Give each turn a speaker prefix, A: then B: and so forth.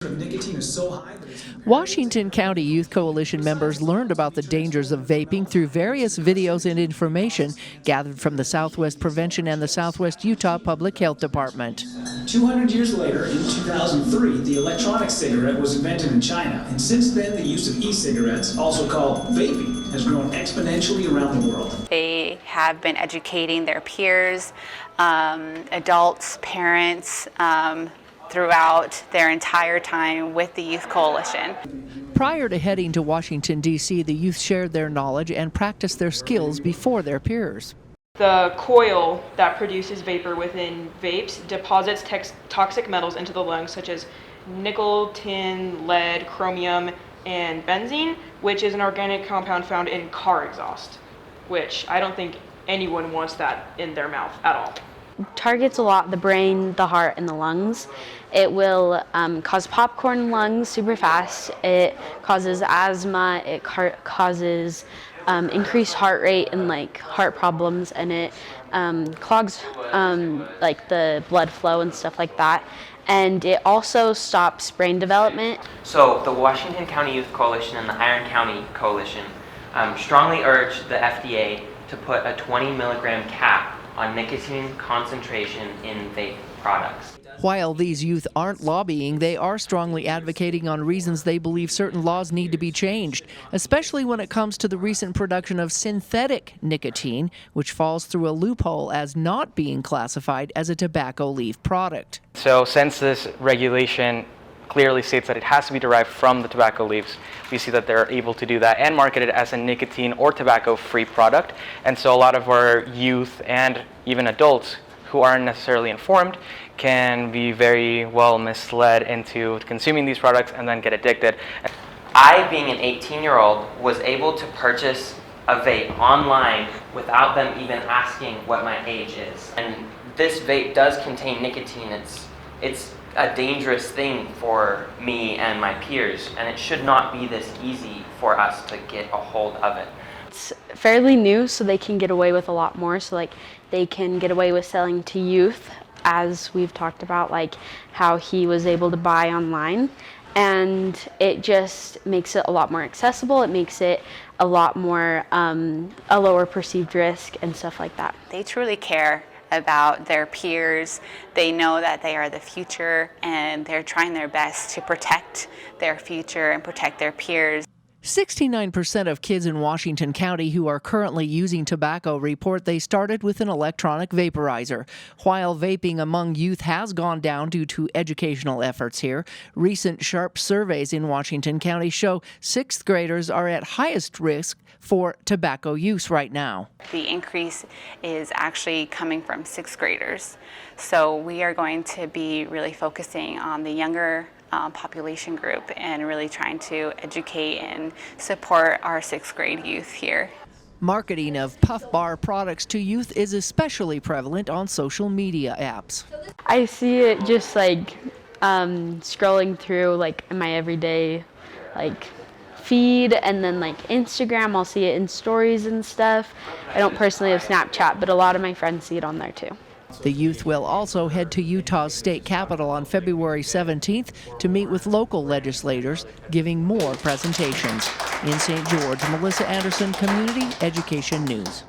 A: Nicotine is so high that
B: Washington County Youth Coalition members learned about the dangers of vaping through various videos and information gathered from the Southwest Prevention and the Southwest Utah Public Health Department.
A: 200 years later, in 2003, the electronic cigarette was invented in China, and since then the use of e-cigarettes, also called vaping, has grown exponentially around the world.
C: They have been educating their peers, adults, parents, throughout their entire time with the Youth Coalition.
B: Prior to heading to Washington, D.C., the youth shared their knowledge and practiced their skills before their peers.
D: The coil that produces vapor within vapes deposits toxic metals into the lungs, such as nickel, tin, lead, chromium, and benzene, which is an organic compound found in car exhaust, which I don't think anyone wants that in their mouth at all.
E: Targets a lot the brain, the heart, and the lungs. It will cause popcorn lungs super fast. It causes asthma. It causes increased heart rate and heart problems, and it clogs the blood flow and stuff like that. And it also stops brain development.
F: So the Washington County Youth Coalition and the Iron County Coalition strongly urge the FDA to put a 20 milligram cap on nicotine concentration in vape products.
B: While these youth aren't lobbying, they are strongly advocating on reasons they believe certain laws need to be changed, especially when it comes to the recent production of synthetic nicotine, which falls through a loophole as not being classified as a tobacco leaf product.
G: So since this regulation clearly states that it has to be derived from the tobacco leaves, we see that they're able to do that and market it as a nicotine or tobacco-free product. And so a lot of our youth and even adults who aren't necessarily informed can be very well misled into consuming these products and then get addicted.
F: I, being an 18-year-old, was able to purchase a vape online without them even asking what my age is. And this vape does contain nicotine. It's a dangerous thing for me and my peers, and it should not be this easy for us to get a hold of it.
E: It's fairly new, so they can get away with a lot more. So they can get away with selling to youth, as we've talked about, how he was able to buy online. And it just makes it a lot more accessible. It makes it a lot more, a lower perceived risk and stuff like that.
C: They truly care about their peers. They know that they are the future, and they're trying their best to protect their future and protect their peers.
B: 69% of kids in Washington County who are currently using tobacco report they started with an electronic vaporizer. While vaping among youth has gone down due to educational efforts here, recent sharp surveys in Washington County show sixth graders are at highest risk for tobacco use right now.
C: The increase is actually coming from sixth graders. So we are going to be really focusing on the younger population group and really trying to educate and support our sixth grade youth here.
B: Marketing of Puff Bar products to youth is especially prevalent on social media apps.
E: I see it just scrolling through in my everyday feed, and then Instagram, I'll see it in stories and stuff. I don't personally have Snapchat, but a lot of my friends see it on there too.
B: The youth will also head to Utah's state capitol on February 17th to meet with local legislators, giving more presentations. In St. George, Melissa Anderson, Community Education News.